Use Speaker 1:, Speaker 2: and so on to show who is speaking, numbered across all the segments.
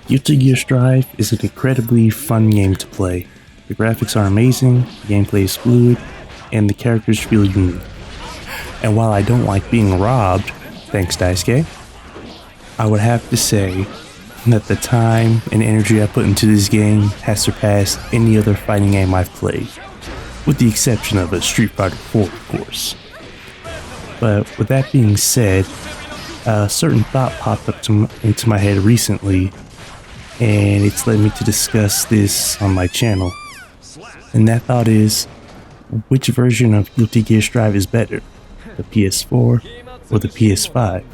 Speaker 1: Guilty Gear Strive is an incredibly fun game to play. The graphics are amazing, the gameplay is fluid, and the characters feel unique. And while I don't like being robbed, thanks Daisuke, I would have to say that the time and energy I put into this game has surpassed any other fighting game I've played, with the exception of a Street Fighter 4, of course. But with that being said, a certain thought popped up into my head recently, and it's led me to discuss this on my channel. And that thought is, which version of Guilty Gear Strive is better, the PS4 or the PS5?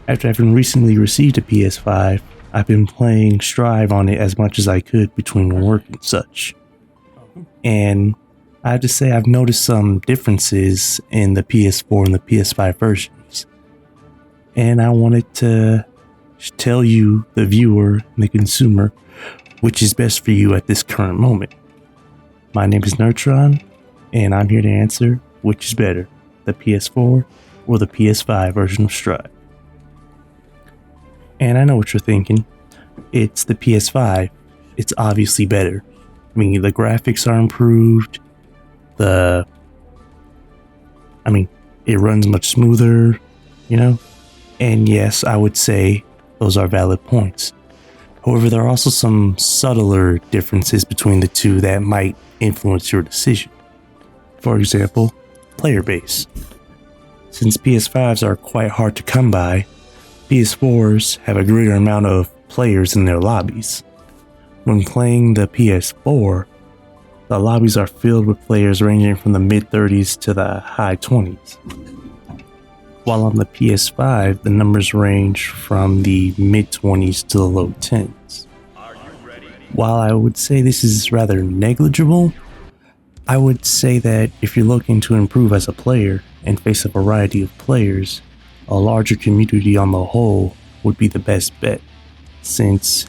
Speaker 1: After having recently received a PS5, I've been playing Strive on it as much as I could between work and such. And I have to say I've noticed some differences in the PS4 and the PS5 versions. And I wanted to tell you, the viewer and the consumer, which is best for you at this current moment. My name is NerdTron, and I'm here to answer which is better, the PS4 or the PS5 version of Strive. And I know what you're thinking. It's the PS5. It's obviously better. I mean, the graphics are improved. It runs much smoother, you know? And yes, I would say those are valid points. However, there are also some subtler differences between the two that might influence your decision. For example, player base. Since PS5s are quite hard to come by, PS4s have a greater amount of players in their lobbies. When playing the PS4, the lobbies are filled with players ranging from the mid-30s to the high 20s. While on the PS5, the numbers range from the mid-20s to the low 10s. While I would say this is rather negligible, I would say that if you're looking to improve as a player and face a variety of players, a larger community on the whole would be the best bet, since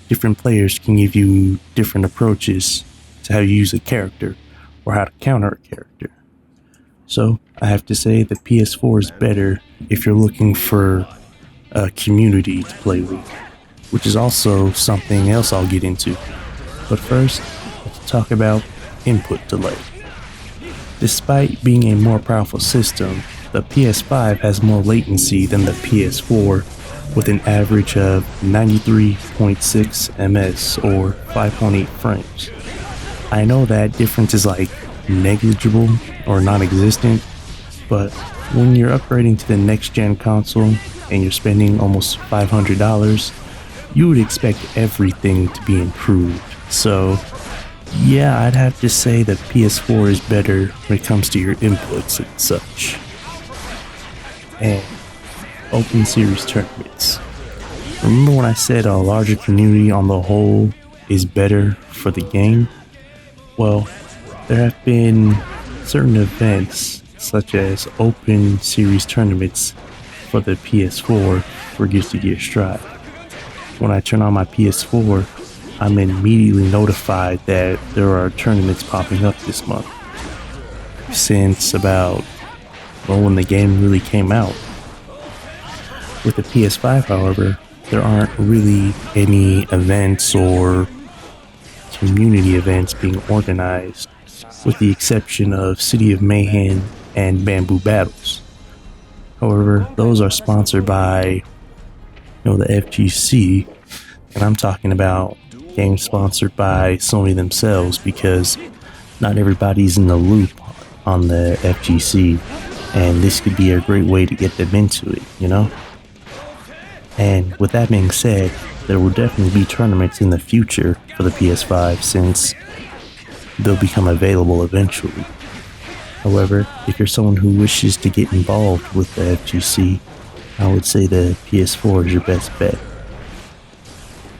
Speaker 1: different players can give you different approaches to how you use a character or how to counter a character. So I have to say the PS4 is better if you're looking for a community to play with, which is also something else I'll get into. But first, let's talk about input delay. Despite being a more powerful system, the PS5 has more latency than the PS4, with an average of 93.6 ms or 5.8 frames. I know that difference is like negligible or non-existent, but when you're upgrading to the next gen console and you're spending almost $500, you would expect everything to be improved. So yeah, I'd have to say that PS4 is better when it comes to your inputs and such. And open series tournaments. Remember when I said a larger community on the whole is better for the game? Well, there have been certain events such as open series tournaments for the PS4 for Guilty Gear Strive. When I turn on my PS4, I'm immediately notified that there are tournaments popping up this month. Since about, when the game really came out. With the PS5, however, there aren't really any events or community events being organized, with the exception of City of Mayhem and Bamboo Battles. However, those are sponsored by, the FGC, and I'm talking about games sponsored by Sony themselves, because not everybody's in the loop on the FGC, and this could be a great way to get them into it, And with that being said, there will definitely be tournaments in the future for the PS5 since they'll become available eventually. However, if you're someone who wishes to get involved with the FGC, I would say the PS4 is your best bet.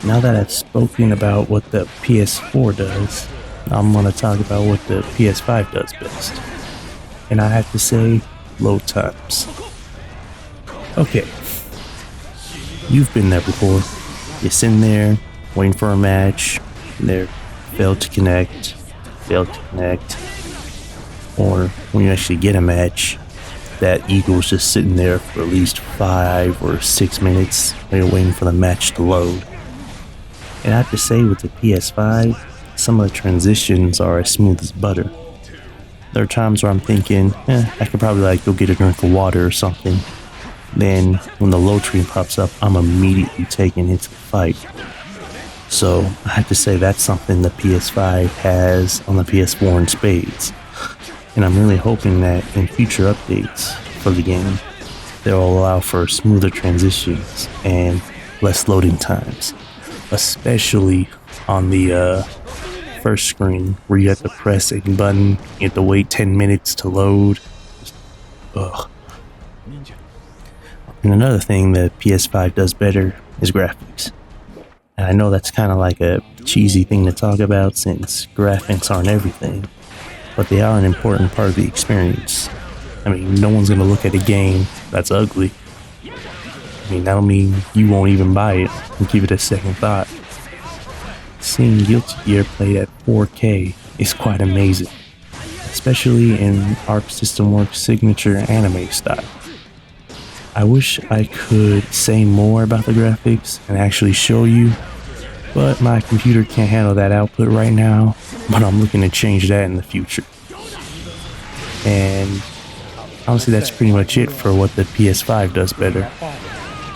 Speaker 1: Now that I've spoken about what the PS4 does, I'm going to talk about what the PS5 does best. And I have to say, load times. Okay. You've been there before. You're sitting there, waiting for a match, and they're failed to connect, or when you actually get a match, that eagle's just sitting there for at least 5 or 6 minutes, while you're waiting for the match to load. And I have to say, with the PS5, some of the transitions are as smooth as butter. There are times where I'm thinking, I could probably like go get a drink of water or something. Then when the load screen pops up, I'm immediately taken into the fight. So I have to say that's something the PS5 has on the PS4 in spades. And I'm really hoping that in future updates for the game, they'll allow for smoother transitions and less loading times, especially on the first screen where you have to press a button, you have to wait 10 minutes to load. Ugh. And another thing that PS5 does better is graphics. And I know that's kind of like a cheesy thing to talk about since graphics aren't everything, but they are an important part of the experience. I mean, no one's going to look at a game that's ugly. I mean, that'll mean you won't even buy it and give it a second thought. Seeing Guilty Gear played at 4K is quite amazing, especially in Arc System Works' signature anime style. I wish I could say more about the graphics and actually show you, but my computer can't handle that output right now, but I'm looking to change that in the future. And honestly, that's pretty much it for what the PS5 does better.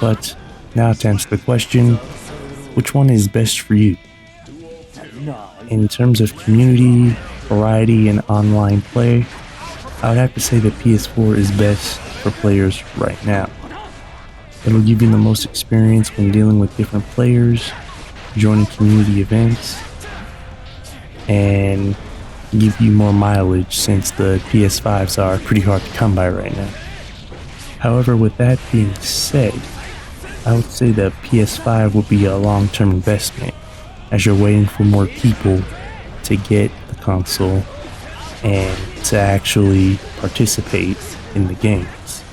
Speaker 1: But now to answer the question, which one is best for you? In terms of community, variety, and online play, I would have to say the PS4 is best for players right now. It'll give you the most experience when dealing with different players, joining community events, and give you more mileage since the PS5s are pretty hard to come by right now. However, with that being said, I would say the PS5 will be a long-term investment as you're waiting for more people to get the console and to actually participate in the games.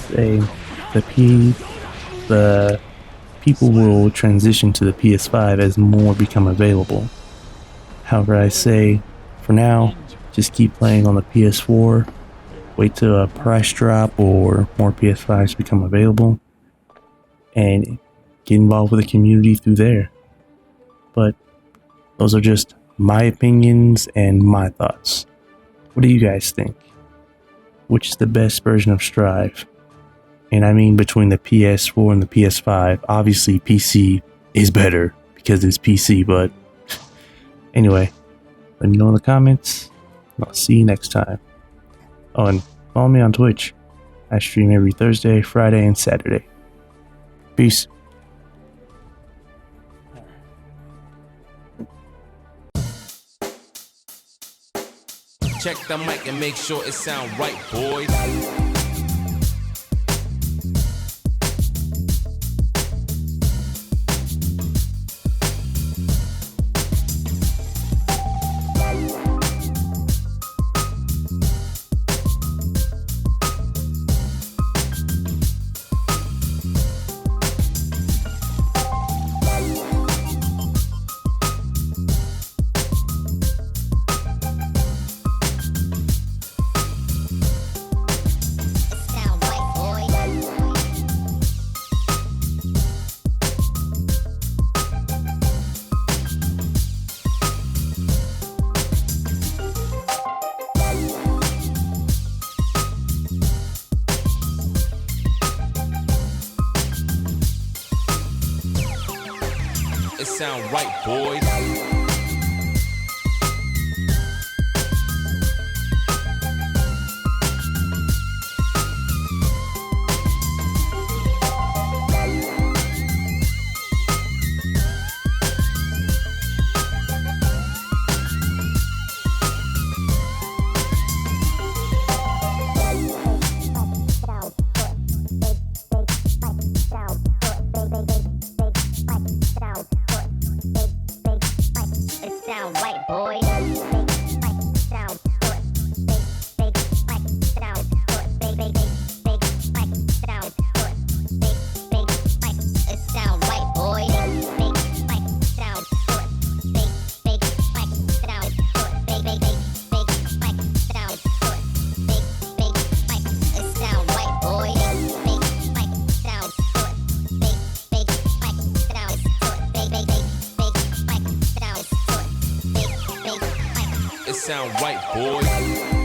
Speaker 1: Say the people will transition to the PS5 as more become available. However, I say for now, just keep playing on the PS4, wait till a price drop or more PS5s become available, and get involved with the community through there. But those are just my opinions and my thoughts. What do you guys think? Which is the best version of Strive? And I mean between the PS4 and the PS5. Obviously PC is better because it's PC, but anyway, let me know in the comments. I'll see you next time. Oh, and follow me on Twitch. I stream every Thursday, Friday, and Saturday. Peace.
Speaker 2: Check the mic and make sure it sound right, boys. It sound right, boys. it sound right, boys.